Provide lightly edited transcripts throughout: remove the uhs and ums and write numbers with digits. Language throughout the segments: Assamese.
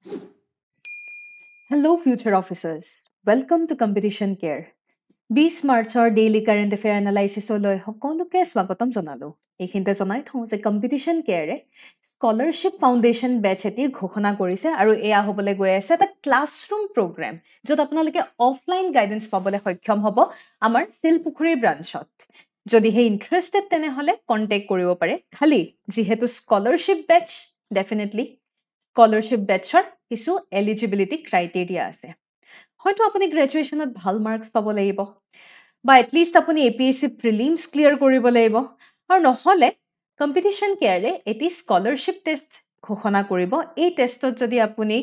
Hello, future officers. Welcome to Competition Care. Be Smartছৰ ডেইলি কাৰেণ্ট এফেয়াৰ এনালাইচিছলৈ সকলোকে স্বাগতম জনালোঁ। এইখিনিতে জনাই থওঁ যে কম্পিটিশ্যন কেয়াৰে স্কলাৰশ্বিপ ফাউণ্ডেশ্যন বেটছ এটিৰ ঘোষণা কৰিছে আৰু এয়া হ'বলৈ গৈ আছে এটা ক্লাছৰুম প্ৰগ্ৰেম য'ত আপোনালোকে অফলাইন গাইডেন্স পাবলৈ সক্ষম হ'ব আমাৰ শিলপুখুৰী ব্ৰাঞ্চত। যদিহে ইণ্টাৰেষ্টেড তেনেহ'লে কণ্টেক্ট কৰিব পাৰে। খালি যিহেতু স্কলাৰশ্বিপ বেটছ ডেফিনেটলি স্কলাৰশ্বিপ বেটছৰ কিছু এলিজিবিলিটি ক্ৰাইটেৰিয়া আছে। হয়তো আপুনি গ্ৰেজুৱেশ্যনত ভাল মাৰ্কছ পাব লাগিব বা এটলিষ্ট আপুনি APSC প্ৰিলিমছ ক্লিয়াৰ কৰিব লাগিব আৰু নহ'লে কম্পিটিশ্যন কেয়াৰে এটি স্কলাৰশ্বিপ টেষ্ট ঘোষণা কৰিব। এই টেষ্টত যদি আপুনি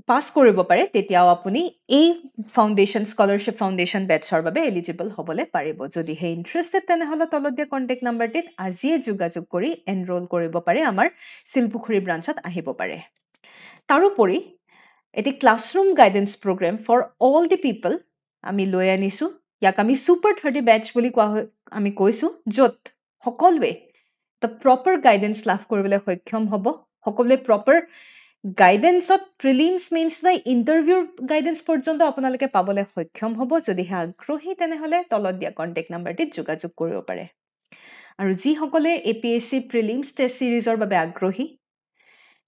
পাছ কৰিব পাৰে তেতিয়াও আপুনি এই স্কলাৰশ্বিপ ফাউণ্ডেশ্যন বেটছৰ বাবে এলিজিবল হ'বলৈ পাৰিব। যদিহে ইণ্টাৰেষ্টেড তেনেহ'লে তলত দিয়া কণ্টেক্ট নাম্বাৰটিত আজিয়ে যোগাযোগ কৰি এনৰোল কৰিব পাৰে, আমাৰ শিলপুখুৰী ব্ৰাঞ্চত আহিব পাৰে। তাৰোপৰি এটি classroom guidance programme for all the people আমি লৈ আনিছোঁ। ইয়াক আমি ছুপাৰ 30 বেটছ বুলি আমি কৈছোঁ, য'ত সকলোৱে দ্য প্ৰপাৰ গাইডেন্স লাভ কৰিবলৈ সক্ষম হ'ব। সকলোৱে প্ৰপাৰ গাইডেন্সত প্ৰিলিমছ মেইনছ নাই ইণ্টাৰভিউৰ গাইডেন্স পৰ্যন্ত আপোনালোকে পাবলৈ সক্ষম হ'ব। যদিহে আগ্ৰহী তেনেহ'লে তলত দিয়া কণ্টেক্ট নাম্বাৰটিত যোগাযোগ কৰিব পাৰে। আৰু যিসকলে APSC প্ৰিলিমছ টেষ্ট ছিৰিজৰ বাবে আগ্ৰহী,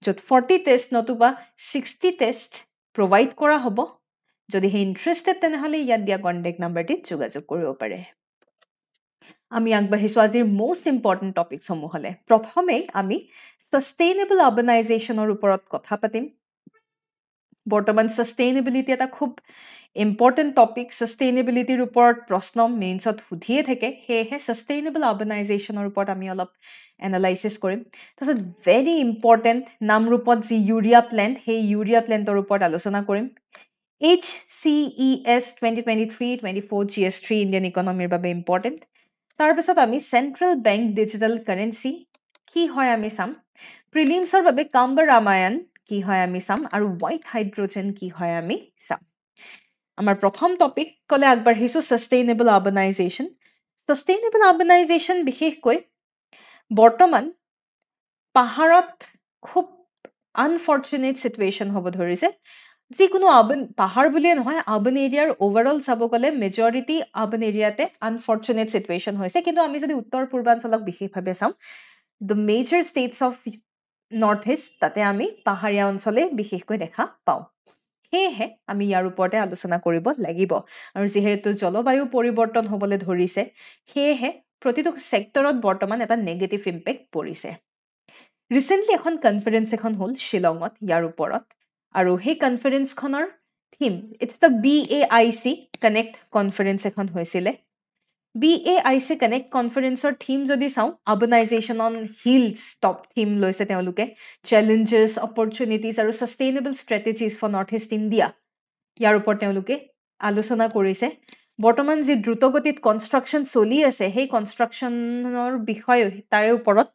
য'ত 40 টেষ্ট নতুবা 60 টেষ্ট প্ৰভাইড কৰা হ'ব, যদিহে ইণ্টাৰেষ্টেড তেনেহ'লে ইয়াত দিয়া কণ্টেক্ট নাম্বাৰটিত যোগাযোগ কৰিব পাৰে। আমি আগবাঢ়িছোঁ আজিৰ মষ্ট ইম্পৰ্টেণ্ট টপিকসমূহলৈ। প্ৰথমেই আমি ছাষ্টেইনেবল আৰ্বানাইজেশ্যনৰ ওপৰত কথা পাতিম। বৰ্তমান ছাষ্টেইনেবিলিটি এটা খুব ইম্পৰ্টেণ্ট টপিক। ছাষ্টেইনেবিলিটিৰ ওপৰত প্ৰশ্ন মেইনছত সুধিয়ে থাকে, সেয়েহে ছাষ্টেইনেবল আৰ্বানাইজেশ্যনৰ ওপৰত আমি অলপ এনালাইচিছ কৰিম। তাৰপিছত ভেৰি ইম্পৰ্টেণ্ট নামৰূপত যি ইউৰিয়া প্লেণ্ট, সেই ইউৰিয়া প্লেণ্টৰ ওপৰত আলোচনা কৰিম। HCES 2023-24 GS3 ইণ্ডিয়ান ইকনমিৰ বাবে ইম্পৰ্টেণ্ট। তাৰপিছত আমি চেণ্ট্ৰেল বেংক ডিজিটেল কাৰেঞ্চি কি হয় আমি চাম। প্ৰিলিমছৰ বাবে কাম্ব ৰামায়ণ কি হয় আমি চাম, আৰু হোৱাইট হাইড্ৰজেন কি হয় আমি চাম। আমাৰ প্ৰথম টপিক ক'লে আগবাঢ়িছোঁ ছাষ্টেইনেবল আৰ্বানাইজেশ্যন। ছাষ্টেইনেবল আৰ্বানাইজেশ্যন বিশেষকৈ বৰ্তমান পাহাৰত খুব আনফৰ্চুনেট ছিটুৱেশ্যন হ'ব ধৰিছে। যিকোনো পাহাৰ বুলিয়ে নহয়, আৰ্বান এৰিয়াৰ অভাৰঅল চাব গ'লে মেজৰিটি আৰ্বান এৰিয়াতে আনফৰ্চুনেট ছিটুৱেশ্যন হৈছে। কিন্তু আমি যদি উত্তৰ পূৰ্বাঞ্চলক বিশেষভাৱে চাওঁ, the major states of north east, তাতে আমি পাহাৰীয়া অঞ্চলে বিশেষকৈ দেখা পাওঁ। সেয়েহে আমি ইয়াৰ ওপৰতে আলোচনা কৰিব লাগিব। আৰু যিহেতু জলবায়ু পৰিৱৰ্তন হ'বলৈ ধৰিছে, সেয়েহে প্ৰতিটো ছেক্টৰত বৰ্তমান এটা নেগেটিভ ইম্পেক্ট পৰিছে। ৰিচেণ্টলি এখন কনফাৰেঞ্চ এখন হ'ল শ্বিলঙত ইয়াৰ ওপৰত, আৰু সেই কনফাৰেঞ্চখনৰ theme it's the BAIC connect conference এখন হৈছিলে। BAIC কানেক্ট কনফাৰেঞ্চৰ থিম যদি চাওঁ, urbanisation on hills top theme লৈছে তেওঁলোকে। চেলেঞ্জেছ, অপৰচুনিটিজ আৰু sustainable strategies for North East India, ইয়াৰ ওপৰত তেওঁলোকে আলোচনা কৰিছে। বৰ্তমান যি দ্ৰুতগতিত কনষ্ট্ৰাকশ্যন চলি আছে, সেই কনষ্ট্ৰাকশ্যনৰ বিষয়ে তাৰে ওপৰত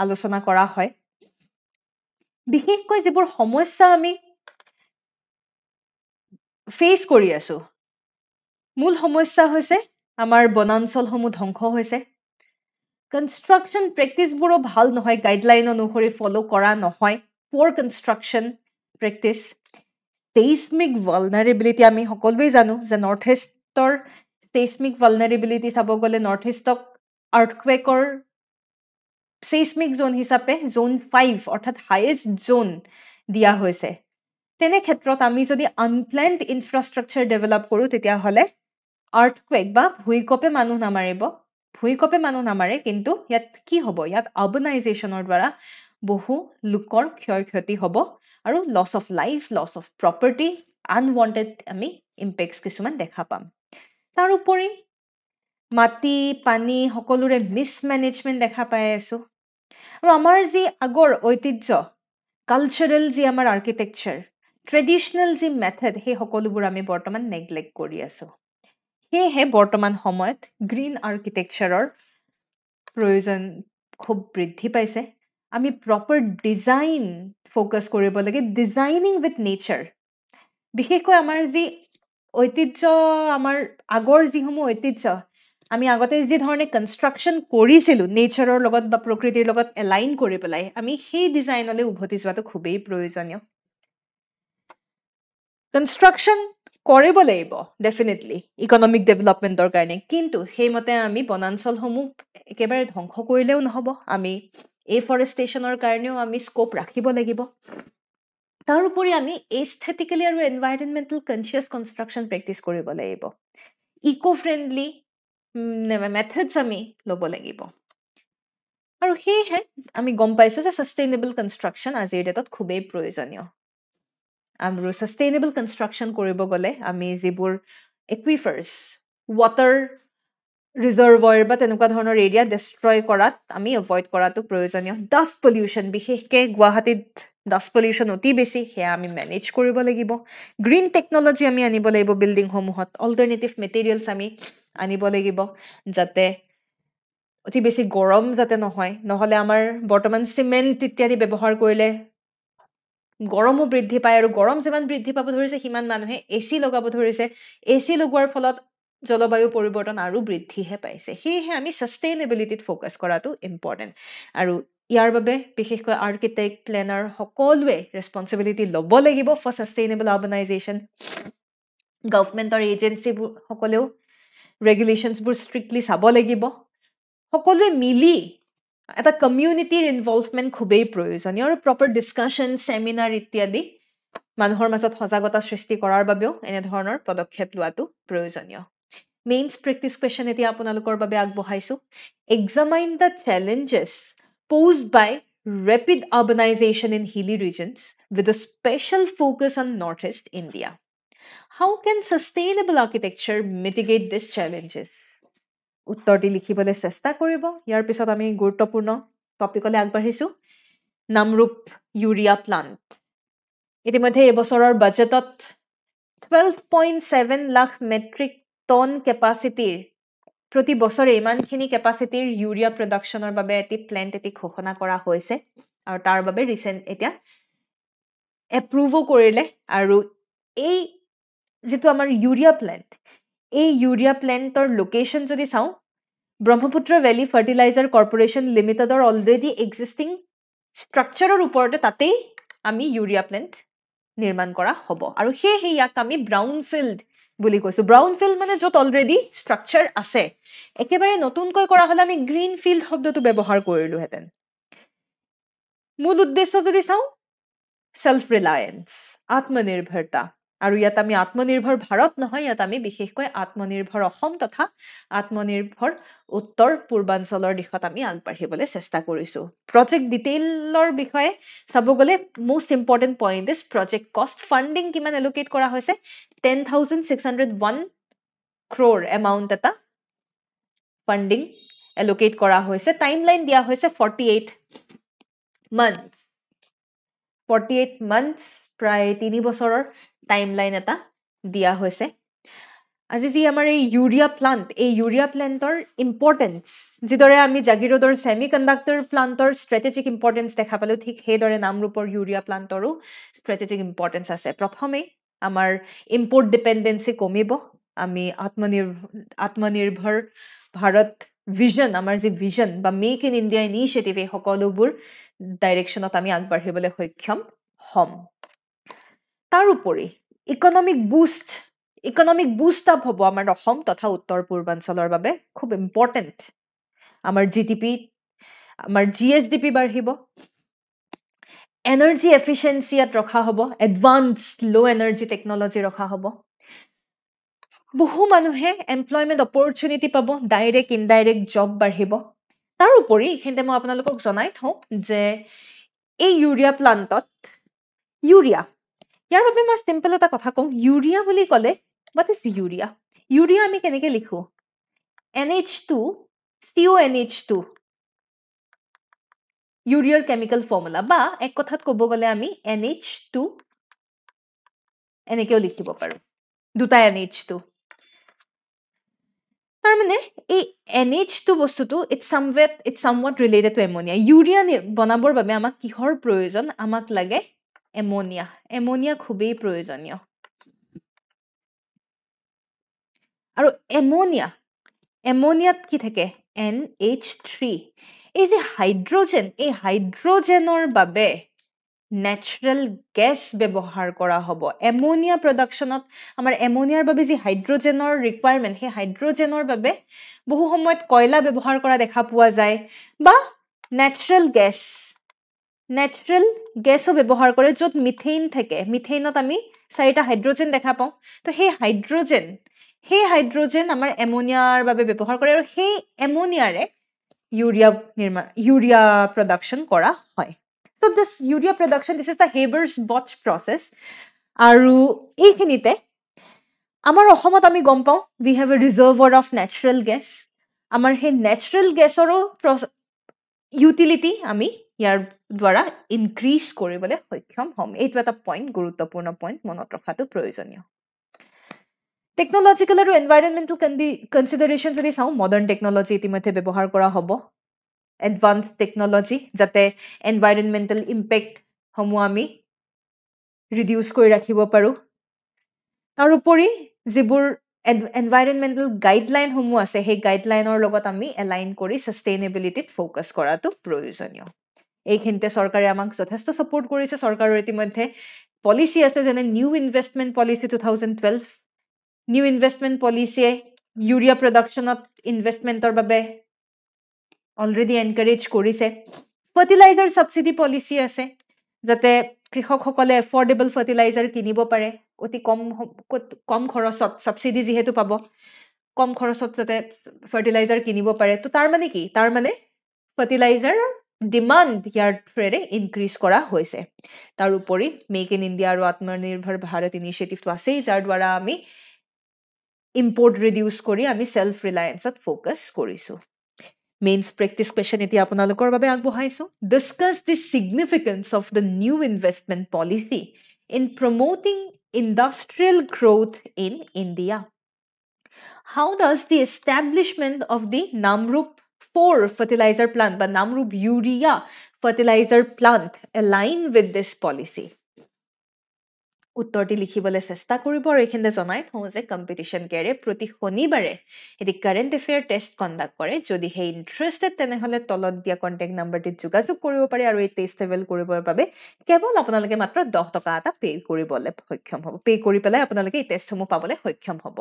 আলোচনা কৰা হয়। বিশেষকৈ যিবোৰ সমস্যা আমি ফেচ কৰি আছোঁ, মূল সমস্যা হৈছে আমাৰ বনাঞ্চলসমূহ ধ্বংস হৈছে। কনষ্ট্ৰাকশ্যন প্ৰেক্টিছবোৰো ভাল নহয়, গাইডলাইন অনুসৰি ফ'ল' কৰা নহয়। পুৱাৰ কনষ্ট্ৰাকশ্যন প্ৰেক্টিছ। ছেইচমিক ভালনাৰেবিলিটি আমি সকলোৱে জানো যে নৰ্থ ইষ্টৰ ছেইচমিক ভালনাৰেবিলিটি চাব গ'লে নৰ্থ ইষ্টক আৰ্থকুৱেকৰ ছেইচমিক জ'ন হিচাপে জ'ন 5 অৰ্থাৎ হায়েষ্ট জ'ন দিয়া হৈছে। তেনে ক্ষেত্ৰত আমি যদি আনপ্লেণ্ড ইনফ্ৰাষ্ট্ৰাকচাৰ ডেভেলপ কৰোঁ, তেতিয়াহ'লে আৰ্থকুৱেক বা ভূঁইকঁপে মানুহ নামাৰে, কিন্তু ইয়াত কি হ'ব, ইয়াত আৰ্বানাইজেশ্যনৰ দ্বাৰা বহু লোকৰ ক্ষয় ক্ষতি হ'ব আৰু loss of life, loss of property, unwanted আমি ইম্পেক্টছ কিছুমান দেখা পাম। তাৰোপৰি মাটি পানী সকলোৰে মিছমেনেজমেণ্ট দেখা পাই আছোঁ। আৰু আমাৰ যি আগৰ ঐতিহ্য, কালচাৰেল যি আমাৰ আৰ্কিটেকচাৰ, ট্ৰেডিশ্যনেল যি মেথড, সেই সকলোবোৰ আমি বৰ্তমান নেগলেক্ট কৰি আছোঁ। সেয়েহে বৰ্তমান সময়ত গ্ৰীণ আৰ্কিটেকচাৰৰ প্ৰয়োজন খুব বৃদ্ধি পাইছে। আমি প্ৰপাৰ ডিজাইন ফ'কাছ কৰিব লাগে, ডিজাইনিং উইথ নেচাৰ। বিশেষকৈ আমাৰ যি ঐতিহ্য, আমাৰ আগৰ যিসমূহ ঐতিহ্য, আমি আগতে যি ধৰণে কনষ্ট্ৰাকশ্যন কৰিছিলোঁ নেচাৰৰ লগত বা প্ৰকৃতিৰ লগত এলাইন কৰি পেলাই, আমি সেই ডিজাইনলৈ উভতি যোৱাটো খুবেই প্ৰয়োজনীয়। কনষ্ট্ৰাকশ্যন কৰিব লাগিব ডেফিনেটলি ইকনমিক ডেভেলপমেণ্টৰ কাৰণে কিন্তু সেইমতে আমি বনাঞ্চলসমূহ একেবাৰে ধ্বংস কৰিলেও নহ'ব আমি এফৰেষ্টেশ্যনৰ কাৰণেও আমি স্ক'প ৰাখিব লাগিব তাৰোপৰি আমি এস্থেটিকেলি আৰু এনভাইৰনমেণ্টেল কনচিয়াছ কনষ্ট্ৰাকশ্যন প্ৰেক্টিছ কৰিব লাগিব ইকো ফ্ৰেণ্ডলি মেথডছ আমি ল'ব লাগিব আৰু সেয়েহে আমি গম পাইছোঁ যে ছাষ্টেইনেবল কনষ্ট্ৰাকশ্যন আজিৰ ডেটত খুবেই প্ৰয়োজনীয় আৰু ছাষ্টেইনেবল কনষ্ট্ৰাকশ্যন কৰিব গ'লে আমি যিবোৰ একুইফাৰ্ছ ৱাটাৰ ৰিজাৰ্ভৰ বা তেনেকুৱা ধৰণৰ এৰিয়া ডিষ্ট্ৰয় কৰাত আমি এভইড কৰাটো প্ৰয়োজনীয় ডাষ্ট পলিউশ্যন বিশেষকৈ গুৱাহাটীত ডাষ্ট পলিউশ্যন অতি বেছি সেয়া আমি মেনেজ কৰিব লাগিব গ্ৰীণ টেকন'লজি আমি আনিব লাগিব বিল্ডিংসমূহত অল্টাৰনেটিভ মেটেৰিয়েলছ আমি আনিব লাগিব যাতে অতি বেছি গৰম যাতে নহয় নহ'লে আমাৰ বৰ্তমান চিমেণ্ট ইত্যাদি ব্যৱহাৰ কৰিলে গৰমো বৃদ্ধি পায় আৰু গৰম যিমান বৃদ্ধি পাব ধৰিছে সিমান মানুহে এচি লগাব ধৰিছে এচি লগোৱাৰ ফলত জলবায়ু পৰিৱৰ্তন আৰু বৃদ্ধিহে পাইছে সেয়েহে আমি ছাষ্টেইনেবিলিটিত ফ'কাছ কৰাটো ইম্পৰ্টেণ্ট আৰু ইয়াৰ বাবে বিশেষকৈ আৰ্কিটেক্ট প্লেনাৰ সকলোৱে ৰেছপনচিবিলিটি ল'ব লাগিব ফৰ ছাষ্টেইনেবল আৰ্বানাইজেশ্যন গভৰ্ণমেণ্টৰ এজেঞ্চিবোৰ সকলেও ৰেগুলেশ্যনছবোৰ ষ্ট্ৰিক্টলি চাব লাগিব সকলোৱে মিলি এটা কমিউনিটিৰ ইনভলভমেণ্ট খুবেই প্ৰয়োজনীয় আৰু প্ৰপাৰ ডিছকাশ্যন ছেমিনাৰ ইত্যাদি মানুহৰ মাজত সজাগতা সৃষ্টি কৰাৰ বাবেও এনেধৰণৰ পদক্ষেপ লোৱাটো প্ৰয়োজনীয় মেইনছ প্ৰেক্টিছ কুৱেশ্যন এতিয়া আপোনালোকৰ বাবে আগবঢ়াইছোঁ examine the challenges posed by rapid urbanization in hilly regions with a special focus on Northeast India. How can sustainable architecture mitigate these challenges? উত্তৰটি লিখিবলৈ চেষ্টা কৰিব ইয়াৰ পিছত আমি গুৰুত্বপূৰ্ণ টপিকলৈ আগবাঢ়িছোঁ নামৰূপ ইউৰিয়া প্লাণ্ট ইতিমধ্যে এবছৰৰ বাজেটত 12.7 লাখ মেট্ৰিক টন কেপাচিটিৰ প্ৰতি বছৰে ইমানখিনি কেপাচিটিৰ ইউৰিয়া প্ৰডাকশ্যনৰ বাবে এটি প্লেণ্ট এটি ঘোষণা কৰা হৈছে আৰু তাৰ বাবে ৰিচেণ্ট এতিয়া এপ্ৰুভো কৰিলে আৰু এই যিটো আমাৰ ইউৰিয়া প্লেণ্ট এই ইউৰিয়া প্লেণ্টৰ লোকেশ্যন যদি চাওঁ ব্ৰহ্মপুত্ৰ ভেলী ফাৰ্টিলাইজাৰ কৰ্পৰেশ্যন লিমিটেডৰ অলৰেডি এক্সিষ্টিং ষ্ট্ৰাকচাৰৰ ওপৰতে তাতেই আমি ইউৰিয়া প্লেণ্ট নিৰ্মাণ কৰা হ'ব আৰু সেয়েহে ইয়াক আমি ব্ৰাউন ফিল্ড বুলি কৈছোঁ ব্ৰাউন ফিল্ড মানে য'ত অলৰেডি ষ্ট্ৰাকচাৰ আছে একেবাৰে নতুনকৈ কৰা হ'লে আমি গ্ৰীণ ফিল্ড শব্দটো ব্যৱহাৰ কৰিলোহেঁতেন মূল উদ্দেশ্য যদি চাওঁ ছেল্ফ ৰিলায়েন্স আত্মনিৰ্ভৰতা আৰু ইয়াত আমি আত্মনিৰ্ভৰ ভাৰত নহয় ইয়াত আমি বিশেষকৈ আত্মনিৰ্ভৰ অসম তথা আত্মনিৰ্ভৰ উত্তৰ পূৰ্বাঞ্চলৰ দিশত আমি আগবাঢ়িবলৈ চেষ্টা কৰিছোঁ প্ৰজেক্ট ডিটেইলৰ বিষয়ে চাব গ'লে most important point is project cost funding কিমান এলোকেট কৰা হৈছে 10,601 crore amount এটা funding allocate কৰা হৈছে টাইমলাইন দিয়া হৈছে 48 months প্ৰায় 3 বছৰৰ টাইমলাইন এটা দিয়া হৈছে আজি যি আমাৰ এই ইউৰিয়া প্লাণ্টৰ ইম্পৰ্টেঞ্চ যিদৰে আমি জাগিৰোডৰ ছেমিকণ্ডাক্টৰ প্লাণ্টৰ ষ্ট্ৰেটেজিক ইম্পৰ্টেঞ্চ দেখা পালোঁ ঠিক সেইদৰে নামৰূপৰ ইউৰিয়া প্লাণ্টৰো ষ্ট্ৰেটেজিক ইম্পৰ্টেঞ্চ আছে প্ৰথমেই আমাৰ ইম্পৰ্ট ডিপেণ্ডেঞ্চি কমিব আমি আত্মনিৰ্ভৰ ভাৰত ভিজন আমাৰ যি ভিজন বা মেক ইন ইণ্ডিয়া ইনিচিয়েটিভ এই সকলোবোৰ ডাইৰেকশ্যনত আমি আগবাঢ়িবলৈ সক্ষম হ'ম তাৰোপৰি ইকনমিক বুষ্ট আপ হ'ব আমাৰ অসম তথা উত্তৰ পূৰ্বাঞ্চলৰ বাবে খুব ইম্পৰ্টেণ্ট আমাৰ GDP আমাৰ GSDP বাঢ়িব এনাৰ্জি এফিচিয়েঞ্চি ইয়াত ৰখা হ'ব এডভান্সড ল' এনাৰ্জি টেকনলজি ৰখা হ'ব বহু মানুহে এমপ্লয়মেণ্ট অপৰচুনিটি পাব ডাইৰেক্ট ইনডাইৰেক্ট জব বাঢ়িব তাৰোপৰি এইখিনিতে মই আপোনালোকক জনাই থওঁ যে এই ইউৰিয়া প্লাণ্টত ইয়াৰ বাবে মই চিম্পল এটা কথা কওঁ ইউৰিয়া বুলি ক'লে what is ইউৰিয়া আমি কেনেকৈ লিখোঁ NH2 CONH2 ইউৰিয়াৰ কেমিকেল ফৰ্মুলা বা এক কথাত ক'ব গ'লে আমি NH2 এনেকৈও লিখিব পাৰোঁ দুটা NH2 তাৰমানে এই NH2 বস্তুটো it's somewhat related to ammonia urea বনাবৰ বাবে আমাক কিহৰ প্ৰয়োজন আমাক লাগে এমোনিয়া খুবেই প্ৰয়োজনীয় আৰু এমোনিয়াত কি থাকে NH3 এই যে হাইড্ৰজেনৰ বাবে ন্যাচাৰেল গেছ ব্যৱহাৰ কৰা হ'ব এমোনিয়া প্ৰডাকশ্যনত আমাৰ এমোনিয়াৰ বাবে যি হাইড্ৰজেনৰ ৰিকুৱাৰমেণ্ট সেই হাইড্ৰজেনৰ বাবে বহু সময়ত কয়লা ব্যৱহাৰ কৰা দেখা পোৱা যায় বা নেচাৰেল গেছো ব্যৱহাৰ কৰে য'ত মিথেইন থাকে মিথেইনত আমি 4টা হাইড্ৰজেন দেখা পাওঁ তো সেই হাইড্ৰজেন আমাৰ এমোনিয়াৰ বাবে ব্যৱহাৰ কৰে আৰু সেই এমোনিয়াৰে ইউৰিয়া প্ৰডাকশ্যন কৰা হয় So this urea production, this is the Haber-Bosch process. আৰু এইখিনিতে আমাৰ অসমত আমি গম পাওঁ we have a reservoir of natural gas. আমাৰ সেই natural gasৰো utility আমি ইয়াৰ দ্বাৰা increase কৰিবলৈ সক্ষম হ'ম এইটো এটা পইণ্ট গুৰুত্বপূৰ্ণ পইণ্ট মনত ৰখাটো প্ৰয়োজনীয় টেকনলজিকেল আৰু এনভাইৰনমেন্টেল কনসিডাৰেশন যদি চাওঁ মডাৰ্ণ টেকনলজি ইতিমধ্যে ব্যৱহাৰ কৰা হ'ব advanced technology যাতে environmental impact সমূহ আমি reduce কৰি ৰাখিব পাৰো তাৰ উপৰি যিবোৰ environmental guideline সমূহ আছে সেই guidelineৰ লগত আমি align কৰি sustainability ফোকাস কৰাটো প্ৰয়োজনীয় এইখিনিতে চৰকাৰে আমাক যথেষ্ট সাপোৰ্ট কৰিছে চৰকাৰৰ ইতিমধ্যে পলিচি আছে যেনে new investment policy 2012 new investment পলিচিয়ে ইউৰিয়া প্ৰডাকশ্যনত ইনভেষ্টমেন্টৰ বাবে অলৰেডি এনকাৰেজ কৰিছে ফাৰ্টিলাইজাৰ সাবসিডি পলিচি আছে যাতে কৃষকসকলে এফৰ্ডেবল ফাৰ্টিলাইজাৰ কিনিব পাৰে অতি কম খৰচত সাবসিডি যেহেতু পাব কম খৰচত যাতে ফাৰ্টিলাইজাৰ কিনিব পাৰে তো তাৰ মানে কি তাৰ মানে ফাৰ্টিলাইজাৰ ডিমান্ড ইয়াৰ থ্ৰেৰে ইনক্ৰিজ কৰা হৈছে তাৰ উপৰি মেক ইন ইণ্ডিয়া আৰু আত্মনিৰ্ভৰ ভাৰত ইনিচিয়েটিভটো আছে যাৰ দ্বাৰা আমি ইম্পৰ্ট ৰিডিউস কৰি আমি সেলফ ৰিলায়েন্সত ফোকাস কৰিছো Mains practice question iti apunalokor babe agbahaisu discuss the significance of the new investment policy in promoting industrial growth in India. How does the establishment of the Namrup 4 fertilizer plant বা Namrup urea fertilizer plant align with this policy? উত্তৰটি লিখিবলৈ চেষ্টা কৰিব আৰু এইখিনিতে জনাই থওঁ যে কম্পিটিশন কেয়াৰে প্ৰতি শনিবাৰে এটি কাৰেণ্ট এফেয়াৰ টেষ্ট কণ্ডাক্ট কৰে যদি হে ইন্টাৰেষ্টেড তেনেহলে তলত দিয়া কন্টেক্ট নাম্বাৰটিত যোগাযোগ কৰিব পাৰে আৰু এই টেষ্ট এভেল কৰিবৰ বাবে কেৱল আপোনালোকে মাত্ৰ 10 টকা এটা পে কৰিবলৈ সক্ষম হ'ব পে কৰি পেলাই আপোনালোকে এই টেষ্টসমূহ পাবলৈ সক্ষম হ'ব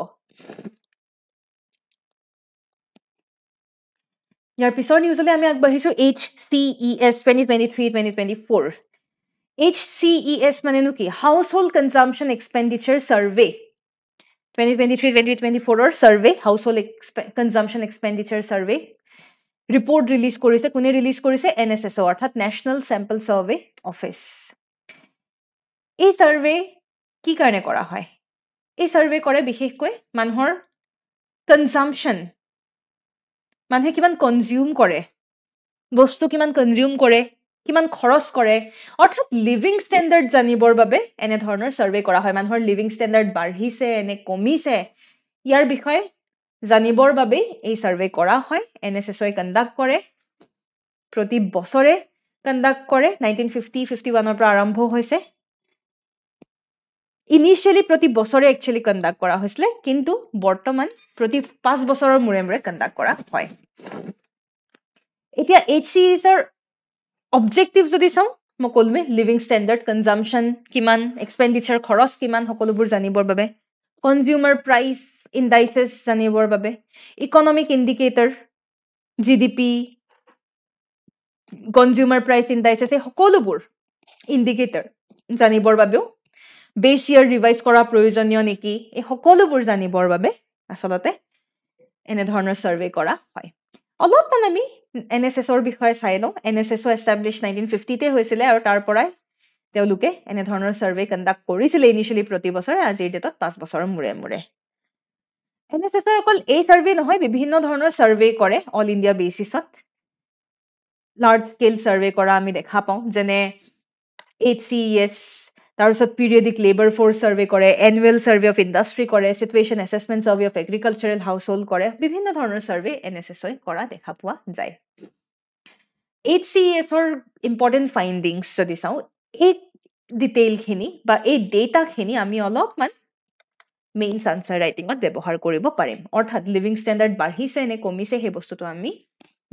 ইয়াৰ পিছৰ নিউজলৈ আমি আগবাঢ়িছো HCES 2023-2024 HCES মানে কি Household Consumption Expenditure Survey 2023-2024 survey Household Consumption Expenditure Survey report release কৰিছে কোনে ৰিলিজ কৰিছে NSSO অৰ্থাৎ National Sample Survey Office এই সাৰ্ভে কি কাৰণে কৰা হয় এই সাৰ্ভে কৰে বিশেষকৈ মানুহৰ কনজাম্পশন মানুহে কিমান কনজিউম কৰে বস্তু কিমান কনজিউম কৰে কিমান খৰচ কৰে অৰ্থাৎ লিভিং ষ্টেণ্ডাৰ্ড জানিবৰ বাবে এনে ধৰণৰ সাৰ্ভে কৰা হয় মানুহৰ লিভিং ষ্টেণ্ডাৰ্ড বাঢ়িছে নে কমিছে ইয়াৰ বিষয়ে জানিবৰ বাবে এই সাৰ্ভে কৰা হয় এনএসএছই কণ্ডাক্ট কৰে প্ৰতি বছৰে কণ্ডাক্ট কৰে 1950-51 ৰ পৰা আৰম্ভ হৈছে ইনিশিয়ালি প্ৰতি বছৰে একচুয়ালি কণ্ডাক্ট কৰা হৈছিল কিন্তু বৰ্তমান প্ৰতি 5 বছৰৰ মূৰে মূৰে কণ্ডাক্ট কৰা হয় এতিয়া HCES ৰ objective যদি চাও মকলমে লিভিং ষ্টেণ্ডাৰ্ড কনজাম্পশন কিমান এক্সপেন্ডিচাৰ খৰচ কিমান সকলোবোৰ জানিবৰ বাবে কনজিউমাৰ প্ৰাইস ইনডাইসেস জানিবৰ বাবে ইকোনমিক ইন্ডিকেটৰ জিডিপি কনজিউমাৰ প্ৰাইস ইনডাইসেস এই সকলোবোৰ ইন্ডিকেটৰ জানিবৰ বাবেও বেস ইয়াৰ ৰিভাইজ কৰা প্ৰয়োজনীয় নেকি এই সকলোবোৰ জানিবৰ বাবে আসলতে এনে ধৰণৰ সাৰ্ভে কৰা হয় অলপমান আমি NSSৰ বিষয়ে চাই লওঁ NSSO established 1950 তে হৈছিল আৰু তাৰ পৰাই তেওঁলোকে এনে ধৰণৰ সাৰ্ভে কণ্ডাক্ট কৰিছিল ইনিশিয়ালি প্ৰতি বছৰ আজিৰ ডেটত 5 বছৰৰ মূৰে মূৰে NSSO অকল এই সাৰ্ভে নহয় বিভিন্ন ধৰণৰ সাৰ্ভে কৰে অল ইণ্ডিয়া বেচিছত লাৰ্জ স্কেল সাৰ্ভে কৰা আমি দেখা পাওঁ যেনে HCES তাৰপিছত পিৰিয়ডিক লেবাৰ ফোৰ্স সাৰ্ভে কৰে এনুৱেল সাৰ্ভে অফ ইণ্ডাষ্ট্ৰি কৰে situation assessment survey of এগ্ৰিকালচাৰাল household কৰে বিভিন্ন ধৰণৰ সাৰ্ভে NSSই কৰা দেখা পোৱা যায় HCES ৰ ইম্পৰ্টেন্ট ফাইন্ডিংস যদি চাও এই ডিটেইল খিনি বা এই ডেটা খিনি আমি অলপমান মেইনছ আনসাৰ ৰাইটিংত ব্যৱহাৰ কৰিব পাৰিম অৰ্থাৎ লিভিং ষ্টেণ্ডাৰ্ড বাঢ়িছে নে কমিছে সেই বস্তুটো আমি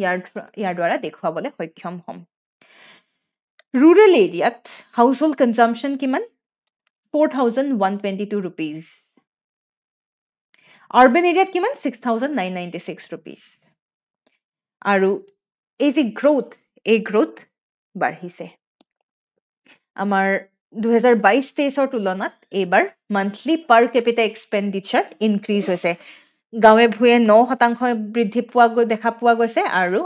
ইয়াৰ দ্বাৰা দেখুৱাবলৈ সক্ষম হ'ম Rural এৰিয়াত হাউচহোল্ড কনজাম্পশ্যন কিমান 4,122 rupees. Urban এৰিয়াত কিমান 6,996 rupees. আৰু এই যে গ্ৰোথ এই গ্ৰোথ বাঢ়িছে আমাৰ 2022-23 তুলনাত এইবাৰ মান্থলি পাৰ কেপিটা এক্সপেণ্ডিচাৰ ইনক্ৰিজ হৈছে গাঁৱে ভূঞে 9% বৃদ্ধি দেখা পোৱা গৈছে আৰু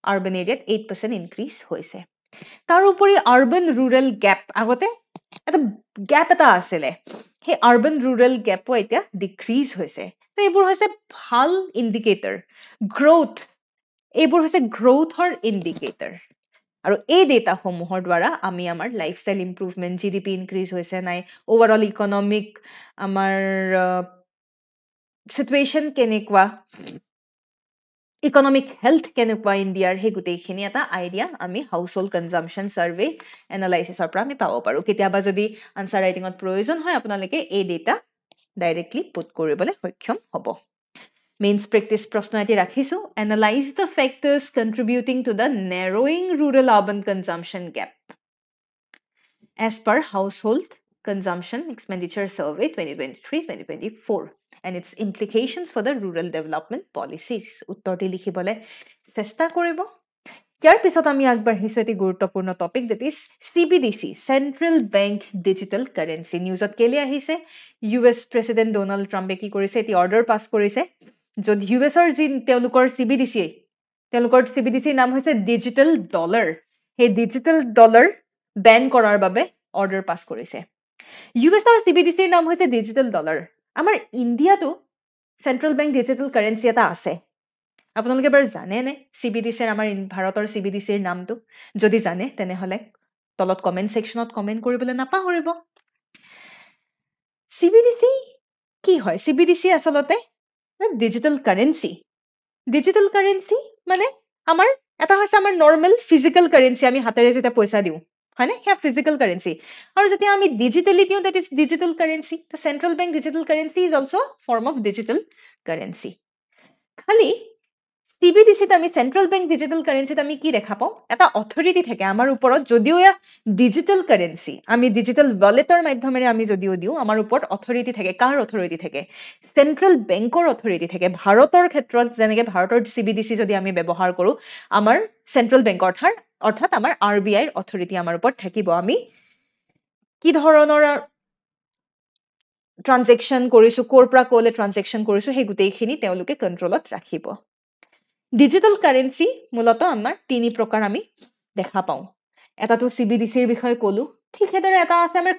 আৰ্বান এৰিয়াত 8% ইনক্ৰিজ হৈছে তাৰ উপৰি আৰ্বান ৰুৰেল গেপ আগতে এটা গেপ এটা আছিলে সেই আৰ্বান ৰুৰেল গেপো এতিয়া ডিক্ৰিজ হৈছে তো এইবোৰ হৈছে ভাল ইণ্ডিকেটৰ গ্ৰোথ এইবোৰ হৈছে গ্ৰোথৰ ইণ্ডিকেটৰ আৰু এই ডেটাসমূহৰ দ্বাৰা আমি আমাৰ লাইফষ্টাইল ইম্প্ৰুভমেণ্ট জিডিপি ইনক্ৰিজ হৈছে নাই ওভাৰঅল ইকনমিক আমাৰ সিচুৱেশ্যন কেনেকুৱা ইকনমিক হেল্থ কেনেকুৱা ইণ্ডিয়াৰ সেই গোটেইখিনি এটা আইডিয়া আমি হাউচহোল্ড কনজাম্পশ্যন ছাৰ্ভে এনালাইচিছৰ পৰা আমি পাব পাৰোঁ কেতিয়াবা যদি আনচাৰ ৰাইটিঙত প্ৰয়োজন হয় আপোনালোকে এই ডেটা ডাইৰেক্টলি পুট কৰিবলৈ সক্ষম হ'ব মেইনছ প্ৰেক্টিছ প্ৰশ্ন এটি ৰাখিছোঁ analyse the factors contributing to the narrowing rural urban consumption gap as per household consumption expenditure survey 2023-2024 and its implications for the rural development policies উত্তৰটি লিখিবলৈ চেষ্টা কৰিব ইয়াৰ পিছত আমি আগবাঢ়িছোঁ এটি গুৰুত্বপূৰ্ণ topic that is CBDC Central Bank Digital Currency নিউজত কেলে আহিছে US প্ৰেসিডেন্ট ডোনাল্ড ট্ৰাম্পে কি কৰিছে এটি অৰ্ডাৰ পাছ কৰিছে য'ত USৰ যি তেওঁলোকৰ CBDC নাম হৈছে ডিজিটেল ডলাৰ সেই ডিজিটেল ডলাৰ বেন কৰাৰ বাবে অৰ্ডাৰ পাছ কৰিছে USৰ CBDC নাম হৈছে ডিজিটেল ডলাৰ আমাৰ ইণ্ডিয়াটো চেন্ট্ৰেল বেংক ডিজিটেল কাৰেন্সি এটা আছে আপোনালোকে বাৰু জানে নে CBDCৰ আমাৰ ভাৰতৰ CBDCৰ নামটো যদি জানে তেনেহলে তলত কমেন্ট সেকশনত কমেন্ট কৰিবলৈ নাপাহৰিব CBDC কি হয় CBDC আসলতে ডিজিটেল কাৰেন্সি মানে আমাৰ এটা হৈছে আমাৰ নৰ্মেল ফিজিক্যাল কাৰেন্সি আমি হাতেৰে যেটা পইচা দিও হয় না হ্যাঁ ফিজিক্যাল কাৰেন্সি আৰু যেতিয়া আমি ডিজিটালি দিও দ্যাট ইজ ডিজিটাল কারেন্সি তো central bank digital currency is also form of digital currency খালি CBDCত আমি সেন্ট্রাল ব্যাংক ডিজিটাল কারেন্সিত আমি কি দেখা পাও এটা অথৰিটি থাকে আমাৰ ওপৰত যদিও ইয়া ডিজিটাল কাৰেন্সি আমি ডিজিটাল ওয়ালেটৰ মাধ্যমেৰে আমি যদিও দিও আমাৰ ওপৰত অথৰিটি থাকে কাৰ অথৰিটি থাকে সেন্ট্ৰাল ব্যাংকৰ অথৰিটি থাকে ভাৰতৰ ক্ষেত্ৰত যেনেকৈ ভাৰতৰ CBDC যদি আমি ব্যৱহাৰ কৰো আমাৰ সেন্ট্ৰাল ব্যাংক অৰ্থাৎ আমাৰ RBIৰ অথৰিটি আমাৰ ওপৰত থাকিব আমি কি ধৰণৰ ট্ৰানজেকচন কৰিছো কোৰ পৰা কোলে ট্ৰানজেকচন কৰিছো হে গুটেইখিনি তেওঁলোকে কন্ট্ৰোলত ৰাখিব ডিজিটাল কাৰেন্সি মূলত আমাৰ তিনি প্ৰকাৰ আমি দেখা পাও এটাটো CBDCৰ বিষয়ে কলো ঠিক হেদৰে এটা আছে আমাৰ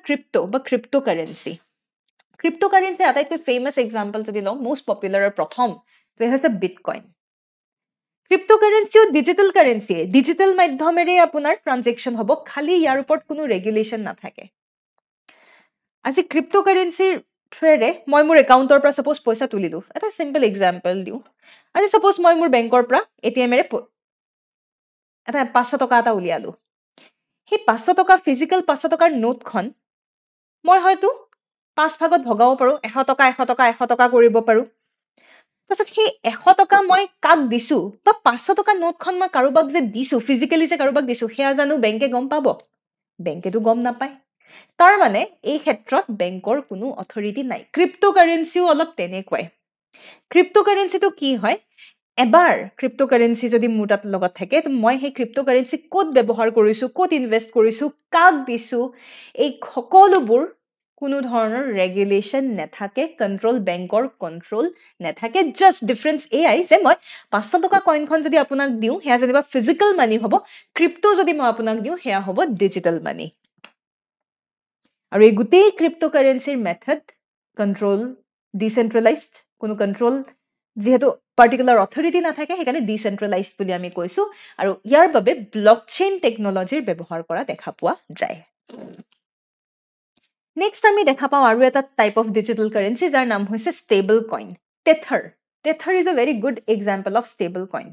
ক্ৰিপ্টোকাৰেন্সি আটাইতকৈ ফেমাস এক্সাম্পল যদি লওঁ মোস্ট পপুলাৰ প্ৰথম তে হৈছে বিটকয়েন ক্ৰিপ্টোকাৰেন্সিও ডিজিটাল কাৰেন্সি ডিজিটাল মাধ্যমেৰে আপোনাৰ ট্ৰানজেকচন হ'ব খালি ইয়াৰ ওপৰত কোনো ৰেগুলেশন নাথাকে আজি ক্ৰিপ্টোকাৰেন্সিৰ থ্ৰেৰে মই মোৰ একাউণ্টৰ পৰা সপোজ পইচা তুলিলো এটা সিম্পল এক্সাম্পল দিও আজি সপোজ মই মোৰ বেংকৰ পৰা ATM ৰে এটা 500 টকা এটা উলিয়ালো সেই 500 টকা ফিজিক্যাল 500 টকাৰ নোটখন মই হয়তো 5 ভাগত ভগাব পাৰো 100 টকা কৰিব পাৰো তাৰছত সেই 100 টকা মই কাক দিছো বা 500 টকা নোটখন মই কাৰোবাক যে দিছো ফিজিক্যালি যে কাৰোবাক দিছো হেয়া জানো বেংকে গম পাব বেংকেটো গম নাপায় তাৰ মানে এই ক্ষেত্ৰত বেংকৰ কোনো অথৰিটি নাই ক্ৰিপ্টোকাৰেন্সিও অলপ তেনেকুৱাই ক্ৰিপ্টোকাৰেন্সিটো কি হয় এবাৰ ক্ৰিপ্টোকাৰেন্সি যদি মোৰ তাত লগত থাকে তো মই সেই ক্ৰিপ্টোকাৰেন্সি কোড ব্যৱহাৰ কৰিছো কোড ইনভেস্ট কৰিছো কাক দিছো এই সকলোবোৰ কোনো ধৰণৰ ৰেগুলেশন নাথাকে কন্ট্ৰোল বেংকৰ কন্ট্ৰোল নাথাকে জাস্ট ডিফাৰেন্স এআই যে মই 500 টকা কইনখন যদি আপোনাক দিও হেয়া যেনিবা ফিজিক্যাল মানি হ'ব ক্রিপ্টো যদি মই আপোনাক দিও হেয়া হ'ব ডিজিটাল মানি আৰু এই গোটেই ক্ৰিপ্টোকাৰেন্সিৰ মেথড কন্ট্ৰোল ডিসেন্ট্ৰালাইজড কোনো কন্ট্ৰোল যেহেতু পাৰ্টিকুলাৰ অথৰিটি নাথাকে হেকাৰণে ডিসেন্ট্ৰালাইজড বুলি আমি কৈছো আৰু ইয়াৰ বাবে ব্লকচেইন টেকনলজিৰ ব্যৱহাৰ কৰা দেখা পোৱা যায় নেক্সট আমি দেখা পাও আৰু এটা টাইপ অফ ডিজিটাল কাৰেন্সি যাৰ নাম হৈছে stable coin Tether is a very good example of stable coin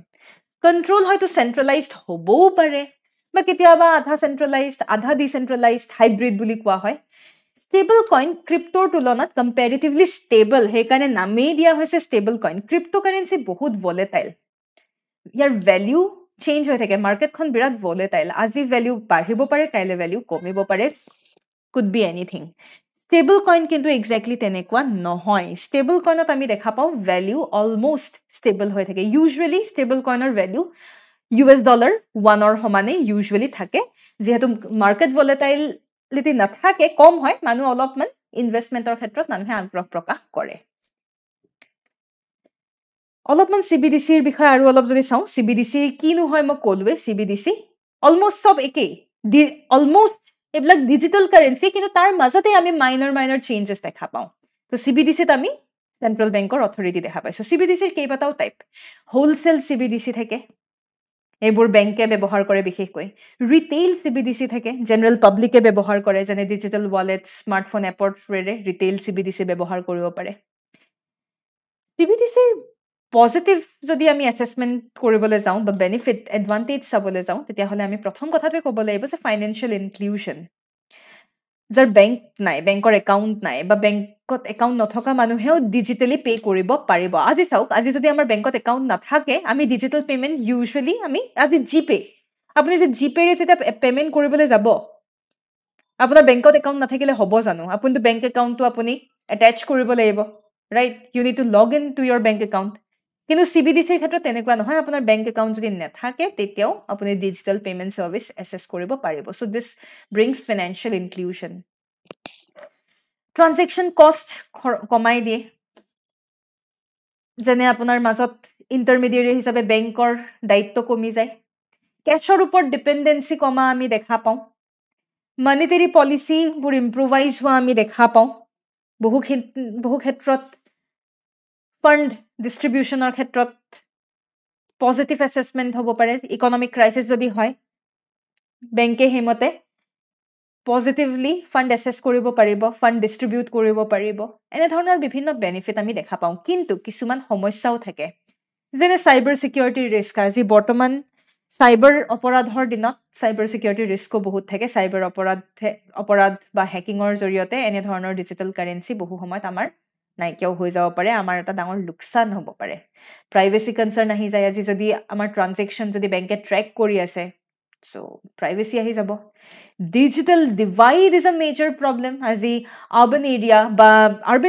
control হয়তো সেন্ট্ৰালাইজড হ'বও পাৰে বা কেতিয়াবা আধা সেন্ট্ৰালাইজড আধা ডিসেন্ট্ৰালাইজড হাইব্ৰিড বুলি কোৱা হয় স্টেবল কইন ক্ৰিপ্টোৰ তুলনাত কম্পেৰিটিভলি স্টেবল হেকাৰণে নামেই দিয়া হৈছে স্টেবল কইন ক্ৰিপ্টোকাৰেন্সি বহুত ভলেটাইল ইয়াৰ ভ্যালু চেঞ্জ হৈ থাকে মাৰ্কেটখন বিৰাট ভলেটাইল আজি ভ্যালু বাঢ়িব পাৰে কাইলে ভ্যালু কমিব পাৰে could be anything stable coin কিন্তু এক্স্যাক্টলি তেনেকুৱা নহয় ষ্টেবল কইনত আমি দেখা পাওঁ ভ্যালু অলমোস্ট ষ্টেবল হৈ থাকে ইউজুৱেলি ষ্টেবল কইনৰ ভ্যালু US ডলাৰ 1 ৰ সমানে ইউজুৱেলি থাকে যেহেতু মাৰ্কেট ভলেটাইলিটি নাথাকে কম হয় মানুহ অলপমান ইনভেষ্টমেন্টৰ ক্ষেত্ৰত মানুহে আগ্ৰহ প্ৰকাশ কৰে অলপমান CBDCৰ বিষয়ে আৰু অলপ যদি চাওঁ CBDC কি নহয় মই কলোৱে CBDC অলমোস্ট সব একেই অলমোস্ট এইবিলাক ডিজিটেল কাৰেন্সি কিন্তু তাৰ মাজতে আমি মাইনৰ চেঞ্জেছ দেখা পাওঁ তো CBDCত আমি সেন্ট্ৰেল বেংকৰ অথৰিটি দেখা পাইছো CBDCৰ কেইবাটাও টাইপ হোলসেল CBDC থাকে এইবোৰ বেংকে ব্যৱহাৰ কৰে বিশেষকৈ ৰিটেইল CBDC থাকে জেনাৰেল পাব্লিকে ব্যৱহাৰ কৰে যেনে ডিজিটেল ৱালেট স্মাৰ্টফোন এপৰ থ্ৰুৰে ৰিটেইল CBDC ব্যৱহাৰ কৰিব পাৰে CBDCৰ পজিটিভ যদি আমি অ্যাসেসমেন্ট কৰিবলৈ যাওঁ বা বেনিফিট এডভান্টেজ চাবলৈ যাওঁ তেতিয়া হলে আমি প্ৰথম কথাটোৱে ক'ব লাগিব যে ফাইনান্সিয়াল ইনক্লুজন যাৰ বেংক নাই বেংকৰ একাউণ্ট নাই বা বেংকত একাউণ্ট নথকা মানুহেও ডিজিটেলি পে কৰিব পাৰিব আজি চাওক আজি যদি আমাৰ বেংকত একাউণ্ট নাথাকে আমি ডিজিটেল পেমেন্ট ইউজুৱেলি আমি আজি জিপে আপুনি যে জিপে ৰে যেটা পেমেন্ট কৰিবলৈ যাব আপোনাৰ বেংকত একাউণ্ট নাথাকিলে হ'ব জানো আপুনি বেংক একাউণ্টটো আপুনি এটাচ কৰিব লাগিব right you need to log in to your bank account কিন্তু CBDCৰ ক্ষেত্ৰত তেনেকুৱা নহয় আপোনাৰ বেংক একাউণ্ট যদি নাথাকে তেতিয়াও আপুনি ডিজিটেল পেমেন্ট সাৰ্ভিস এক্সেস কৰিব পাৰিব so this brings financial inclusion transaction cost কমাই দিয়ে যেনে আপোনাৰ মাজত ইন্টাৰমিডিয়েৰি হিচাপে বেংকৰ দায়িত্ব কমি যায় কেশৰ ওপৰত ডিপেন্ডেন্সি কমা আমি দেখা পাওঁ মনিটাৰী পলিসি বোৰ ইম্প্ৰোভাইজ হোৱা আমি দেখা পাওঁ বহু ক্ষেত্ৰত ফান্ড ডিস্ট্ৰিবিউশনৰ ক্ষেত্ৰত পজিটিভ অ্যাসেসমেন্ট হ'ব পাৰে ইকোনমিক ক্ৰাইসিস যদি হয় বেংকে হেমতে পজিটিভলি ফান্ড অ্যাসেস কৰিব পাৰিব ফান্ড ডিস্ট্ৰিবিউট কৰিব পাৰিব এনে ধৰণৰ বিভিন্ন বেনিফিট আমি দেখা পাওঁ কিন্তু কিছুমান সমস্যাও থাকে যেনে সাইবাৰ সিকিউৰিটি ৰিস্ক আজি বৰ্তমান সাইবাৰ অপৰাধৰ দিনত সাইবাৰ সিকিউৰিটি ৰিস্কো বহুত থাকে সাইবাৰ অপৰাধ বা হ্যাকিংৰ জৰিয়তে এনে ধৰণৰ ডিজিটেল কাৰেন্সি বহু সময়ত আমাৰ নাইকিয়াও হৈ যাব পাৰে আমাৰ এটা ডাঙৰ লোকসান হ'ব পাৰে প্ৰাইভেসি কনসাৰ্ন আহি যায় আজি যদি আমাৰ ট্ৰানজেকচন যদি বেংকে ট্ৰেক কৰি আছে সো প্ৰাইভেসি আহি যাব digital divide is a major problem আজি আৰ্বান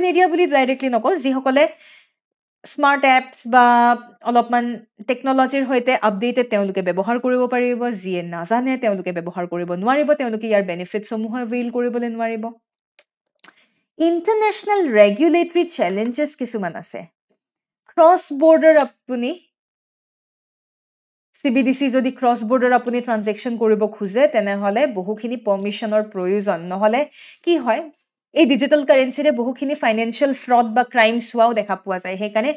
এৰিয়া বুলি ডাইৰেক্টলি নকওঁ যিসকলে স্মাৰ্ট এপছ বা অলপমান টেকনলজিৰ সৈতে আপডেটেড তেওঁলোকে ব্যৱহাৰ কৰিব পাৰিব যিয়ে নাজানে তেওঁলোকে ব্যৱহাৰ কৰিব নোৱাৰিব তেওঁলোকে ইয়াৰ বেনিফিটছ সমূহ এভেইল কৰিবলৈ নোৱাৰিব ইন্টাৰনেশ্যনেল ৰেগুলেটৰী চেলেঞ্জেছ কিছুমান আছে ক্ৰছ বৰ্ডাৰ আপুনি CBDC যদি ক্ৰছ বৰ্ডাৰ আপুনি ট্ৰানজেকচন কৰিব খোজে তেনেহলে বহুখিনি পাৰমিশনৰ প্ৰয়োজন নহলে কি হয় এই ডিজিটেল কাৰেন্সিৰে বহুখিনি ফাইনান্সিয়াল ফ্ৰড বা ক্ৰাইমছ হোৱাও দেখা পোৱা যায় সেইকাৰণে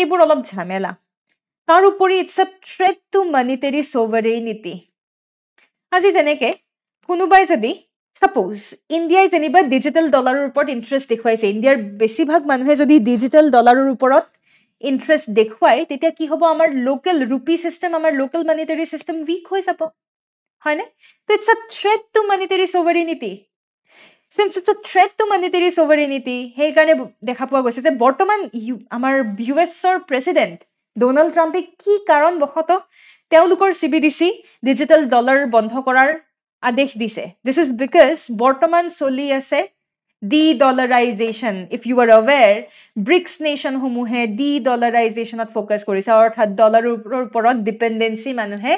এইবোৰ অলপ ঝামেলা তাৰ উপৰি it's a threat to monetary সভাৰেনিটি আজি যেনেকে কোনোবাই যদি সাপোজ ইণ্ডিয়াই যেনিবা ডিজিটেল ডলাৰৰ ওপৰত ইন্টাৰেষ্ট দেখুৱাইছে ইণ্ডিয়াৰ বেছিভাগ মানুহে যদি ডিজিটেল ডলাৰৰ ওপৰত ইন্টাৰেষ্ট দেখুৱাই তেতিয়া কি হ'ব আমাৰ লোকেল ৰুপি সিস্টেম আমাৰ লোকেল মনিটাৰী সিস্টেম উইক হৈ যাব হয়নে তো it's a threat to monetary sovereignty since it's a threat to monetary sovereignty সেইকাৰণে দেখা পোৱা গৈছে যে বৰ্তমান আমাৰ ইউএছৰ প্ৰেসিডেন্ট ডোনাল্ড ট্ৰাম্পে কি কাৰণবশতঃ তেওঁলোকৰ CBDC ডিজিটেল ডলাৰ বন্ধ কৰাৰ আদেশ দিছে দিস ইজ বিকজ বৰ্তমান চলি আছে de-dollarization if you are aware BRICS nation সমূহে de-dollarizationত ফোকাস কৰিছে অৰ্থাৎ ডলাৰৰ ওপৰত ডিপেন্ডেন্সি মানুহে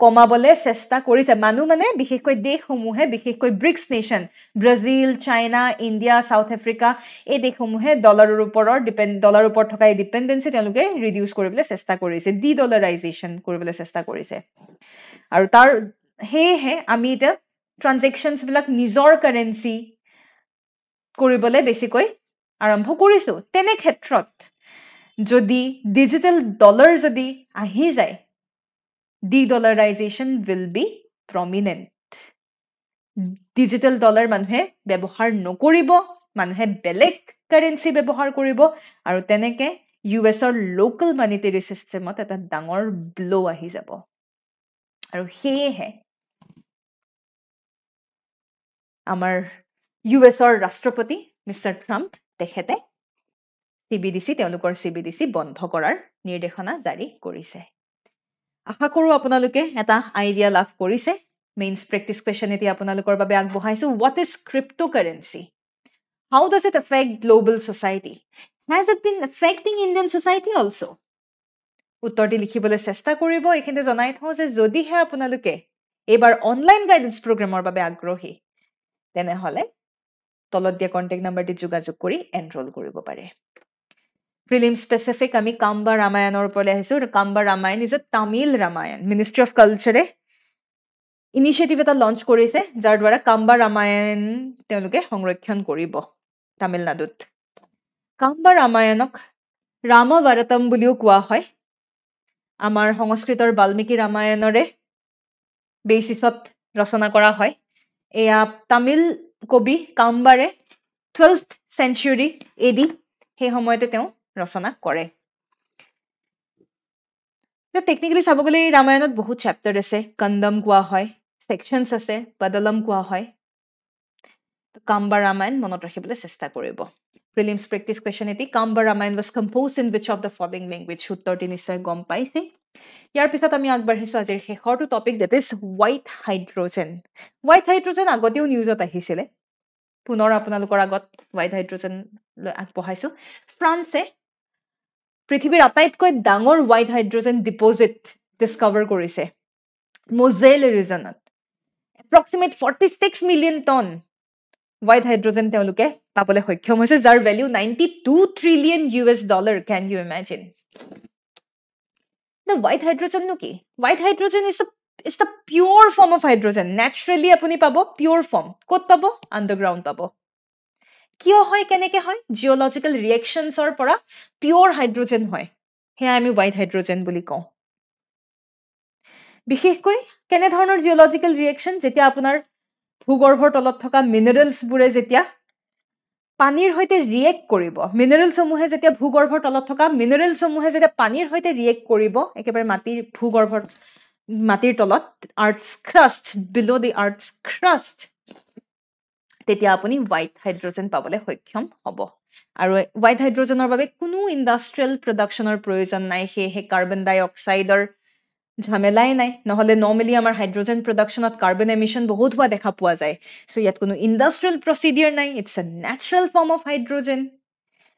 কমাবলে চেষ্টা কৰিছে মানুহ মানে বিশেষকৈ দেশসমূহে বিশেষকৈ BRICS nation Brazil China India south Africa এই দেশসমূহে ডলাৰৰ ওপৰত থকা ডিপেন্ডেন্সি তেওঁলোকে ৰিডিউস কৰিবলৈ চেষ্টা কৰিছে de-dollarization কৰিবলৈ চেষ্টা কৰিছে আৰু তাৰ হেহে আমি এটা ট্ৰানজেকচনছ বিলাক নিজৰ কাৰেন্সি কৰিবলৈ বেছিকৈ আৰম্ভ কৰিছো তেনে ক্ষেত্ৰত যদি ডিজিটেল ডলাৰ যদি আহি যায় de-dollarization will be prominent digital dollar মানুহে ব্যৱহাৰ নকৰিব মানুহে বেলেগ কাৰেন্সি ব্যৱহাৰ কৰিব আৰু তেনেকে ইউএছৰ লোকেল মনিটাৰী সিস্টেমত এটা ডাঙৰ ব্লো আহি যাব আৰু হেহে আমাৰ ইউএছৰ ৰাষ্ট্ৰপতি মিস্টাৰ ট্ৰাম্প তেখেতে CBDC তেওঁলোকৰ CBDC বন্ধ কৰাৰ নিৰ্দেশনা জাৰি কৰিছে আশা কৰোঁ আপোনালোকে এটা আইডিয়া লাভ কৰিছে মেইনছ প্ৰেক্টিছ কুৱেশ্যন এতিয়া আপোনালোকৰ বাবে আগবঢ়াইছোঁ what is cryptocurrency how does it affect global society has it been affecting Indian society also' উত্তৰটি লিখিবলৈ চেষ্টা কৰিব এইখিনিতে জনাই থওঁ যে যদিহে আপোনালোকে এইবাৰ অনলাইন গাইডেন্স প্ৰগ্ৰেমৰ বাবে আগ্ৰহী তেনেহ'লে তলত দিয়া কণ্টেক্ট নাম্বাৰটিত যোগাযোগ কৰি এনৰোল কৰিব পাৰে প্ৰিলিম স্পেচিফিক আমি কাম্বা ৰামায়ণৰ ওপৰলৈ আহিছোঁ Kamba Ramayana is a Tamil Ramayana ministry of কালচাৰে ইনিচিয়েটিভ এটা লঞ্চ কৰিছে যাৰ দ্বাৰা কাম্বা ৰামায়ণ তেওঁলোকে সংৰক্ষণ কৰিব তামিলনাডুত কাম্বা ৰামায়ণক ৰামভাৰতম বুলিও কোৱা হয় আমাৰ সংস্কৃতৰ বাল্মীকি ৰামায়ণৰে বেচিছত ৰচনা কৰা হয় এয়া তামিল কবি কাম্বাৰে 12th century AD সেই সময়তে তেওঁ ৰচনা কৰে টেকনিক্যালি চাব গ'লে ৰামায়ণত বহুত চেপ্টাৰ আছে কন্দম কোৱা হয় সেকশনছ আছে পদলম কোৱা হয় কাম্বা ৰামায়ণ মনত ৰাখিবলৈ চেষ্টা কৰিব প্ৰিলিমছ প্ৰেক্টিছ কুৱেশ্যন এটি কাম্বা Ramayana was composed in which of the following language উত্তৰটি নিশ্চয় গম পাইছে ইয়াৰ পিছত আমি আগবাঢ়িছোঁ আজিৰ শেষৰটো topic that is white hydrogen আগতেও নিউজত আহিছিলে পুনৰ আপোনালোকৰ আগত হোৱাইট হাইড্ৰজেন লৈ আগবঢ়াইছোঁ ফ্ৰান্সে পৃথিৱীৰ আটাইতকৈ ডাঙৰ হোৱাইট হাইড্ৰজেন ডিপজিট ডিস্কভাৰ কৰিছে মোজেল ৰিজনত approximate 46 million ton white hydrogen তেওঁলোকে পাবলৈ সক্ষম হৈছে যাৰ value $92 trillion can you imagine the white hydrogen no ki white hydrogen is the pure form of hydrogen naturally apuni pabo pure form kot pabo underground pabo কিয় হয় কেনেকে হয় জিওলজিক্যাল ৰিএকশনছৰ পৰা পিওৰ হাইড্ৰজেন হয় হে আমি হোৱাইট হাইড্ৰজেন বুলি কওঁ বিশেষকৈ কেনে ধৰণৰ জিওলজিক্যাল ৰিএকশন যেতিয়া আপোনাৰ ভূগৰ্ভৰ তলত থকা মিনাৰেলছবোৰে যেতিয়া পানীৰ সৈতে ৰিয়েক্ট কৰিব মিনাৰেলছসমূহে যেতিয়া ভূগৰ্ভৰ তলত থকা মিনাৰেলছসমূহে যেতিয়া পানীৰ সৈতে ৰিয়েক্ট কৰিব একেবাৰে মাটিৰ তলত আৰ্থছ ক্ৰাষ্ট বিলো দি আৰ্থছ ক্ৰাষ্ট তেতিয়া আপুনি হোৱাইট হাইড্ৰজেন পাবলৈ সক্ষম হ'ব আৰু হোৱাইট হাইড্ৰজেনৰ বাবে কোনো ইণ্ডাষ্ট্ৰিয়েল প্ৰডাকশ্যনৰ প্ৰয়োজন নাই সেয়েহে কাৰ্বন ডাই অক্সাইডৰ ঝামেলাই নাই নহ'লে নৰ্মেলি আমাৰ হাইড্ৰজেন প্ৰডাকশ্যনত কাৰ্বন এমিশ্যন বহুত হোৱা দেখা পোৱা যায় চ' ইয়াত কোনো ইণ্ডাষ্ট্ৰিয়েল প্ৰচিডিয়াৰ নাই it's a natural form of hydrogen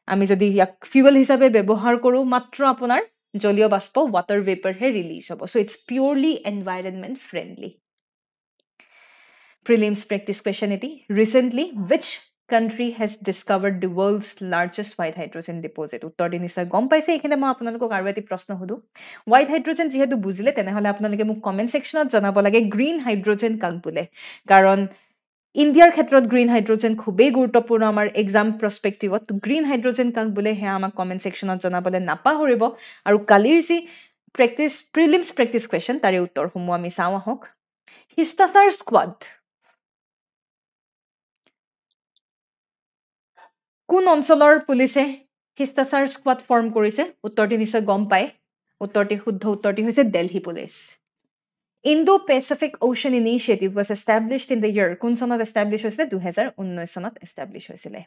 আমি যদি ইয়াক ফিউৱেল হিচাপে ব্যৱহাৰ কৰোঁ মাত্ৰ আপোনাৰ জলীয় বাষ্প ৱাটাৰ ভেপাৰহে ৰিলিজ হ'ব so' it's purely environment friendly Prelims practice question eti recently which country has discovered the world's largest white hydrogen deposit uttorti nisoy gom paise ekhine ma apnalok aru eti proshno hudu white hydrogen jehetu bujile tenehole apnaloke muk comment section ot janabo lage green hydrogen kak bole karon Indiaৰ ক্ষেত্ৰত গ্ৰীণ হাইড্ৰজেন খুবেই গুৰুত্বপূৰ্ণ আমাৰ এক্সাম প্ৰস্পেক্টিভত গ্ৰীণ হাইড্ৰজেন কাক বোলে হে আমাক কমেন্ট সেকশনত জনাবলৈ নাপাহৰিব আৰু কালিৰ যি প্ৰিলিমছ প্ৰেক্টিছ কুৱেশ্যন তাৰে উত্তৰসমূহ আমি চাওঁ আহক হিষ্টাচাৰ স্কোৱাড কোন অঞ্চলৰ পুলিচে হিষ্টাচাৰ স্কোৱাড ফৰ্ম কৰিছে উত্তৰটি নিশ্চয় গম পায় উত্তৰটি শুদ্ধ উত্তৰটি হৈছে Delhi police Indo-Pacific Ocean Initiative was established in the year কোন চনত এষ্টাব্লিছ হৈছিলে 2019 চনত এষ্টাব্লিছ হৈছিলে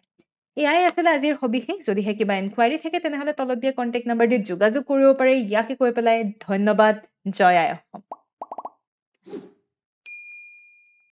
এয়াই আছিল আজিৰ সবিশেষ যদিহে কিবা এনকুৱাৰী থাকে তেনেহ'লে তলত দিয়া কণ্টেক্ট নাম্বাৰটিত যোগাযোগ কৰিব পাৰে ইয়াকে কৈ পেলাই ধন্যবাদ জয় আই অসম